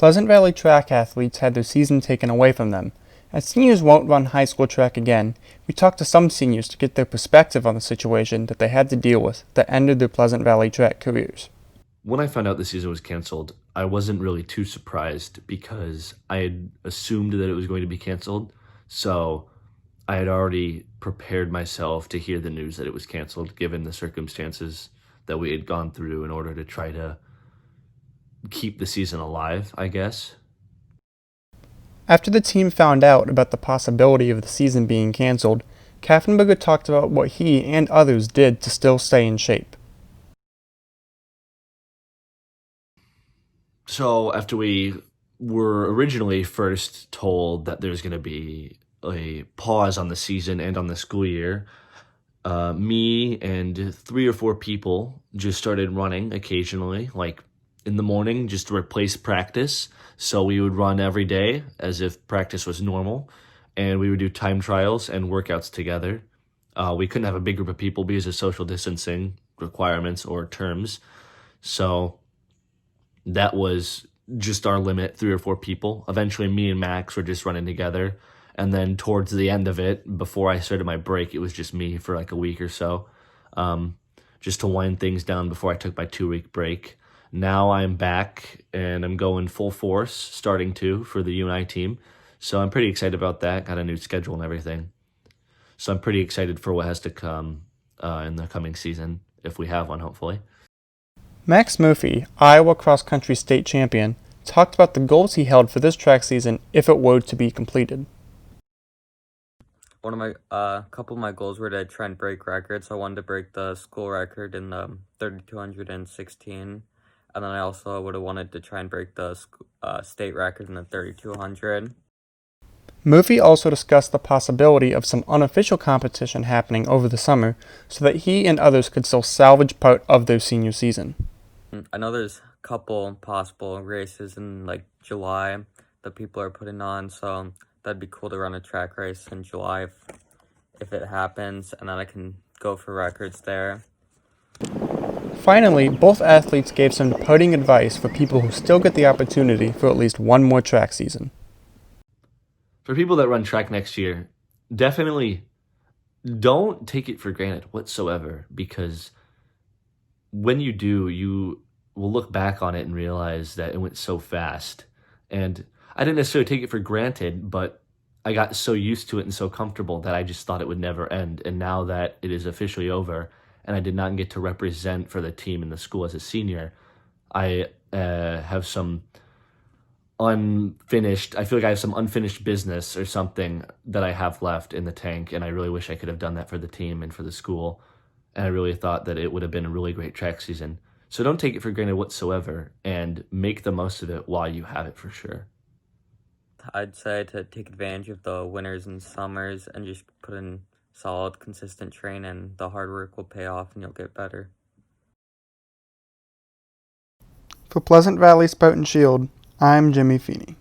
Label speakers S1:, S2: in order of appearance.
S1: Pleasant Valley track athletes had their season taken away from them. As seniors won't run high school track again, we talked to some seniors to get their perspective on the situation that they had to deal with that ended their Pleasant Valley track careers.
S2: When I found out the season was canceled, I wasn't really too surprised because I had assumed that it was going to be canceled. So I had already prepared myself to hear the news that it was canceled, given the circumstances that we had gone through in order to try to keep the season alive, I guess.
S1: After the team found out about the possibility of the season being canceled, Kaffenberger talked about what he and others did to still stay in shape.
S2: So after we were originally first told that there's going to be a pause on the season and on the school year, me and three or four people just started running occasionally, like in the morning, just to replace practice. So we would run every day as if practice was normal, and we would do time trials and workouts together. We couldn't have a big group of people because of social distancing requirements or terms. So that was just our limit, three or four people. Eventually, me and Max were just running together. And then towards the end of it, before I started my break, it was just me for like a week or so, just to wind things down before I took my 2-week break. Now I'm back and I'm going full force, starting to, for the UNI team. So I'm pretty excited about that. Got a new schedule and everything. So I'm pretty excited for what has to come in the coming season, if we have one, hopefully.
S1: Max Murphy, Iowa cross-country state champion, talked about the goals he held for this track season if it were to be completed.
S3: One of my couple of my goals were to try and break records. I wanted to break the school record in the 3216, and then I also would have wanted to try and break the state record in the 3200.
S1: Murphy also discussed the possibility of some unofficial competition happening over the summer so that he and others could still salvage part of their senior season.
S3: I know there's a couple possible races in like July that people are putting on, so that'd be cool to run a track race in July if it happens, and then I can go for records there.
S1: Finally, both athletes gave some parting advice for people who still get the opportunity for at least one more track season.
S2: For people that run track next year, definitely don't take it for granted whatsoever, because when you do, you will look back on it and realize that it went so fast. And I didn't necessarily take it for granted, but I got so used to it and so comfortable that I just thought it would never end. And now that it is officially over and I did not get to represent for the team in the school as a senior, I have some I feel like I have some unfinished business or something that I have left in the tank, and I really wish I could have done that for the team and for the school. And I really thought that it would have been a really great track season. So don't take it for granted whatsoever, and make the most of it while you have it, for sure.
S3: I'd say to take advantage of the winters and summers and just put in solid, consistent training. The hard work will pay off and you'll get better.
S1: For Pleasant Valley Spout and Shield, I'm Jimmy Feeney.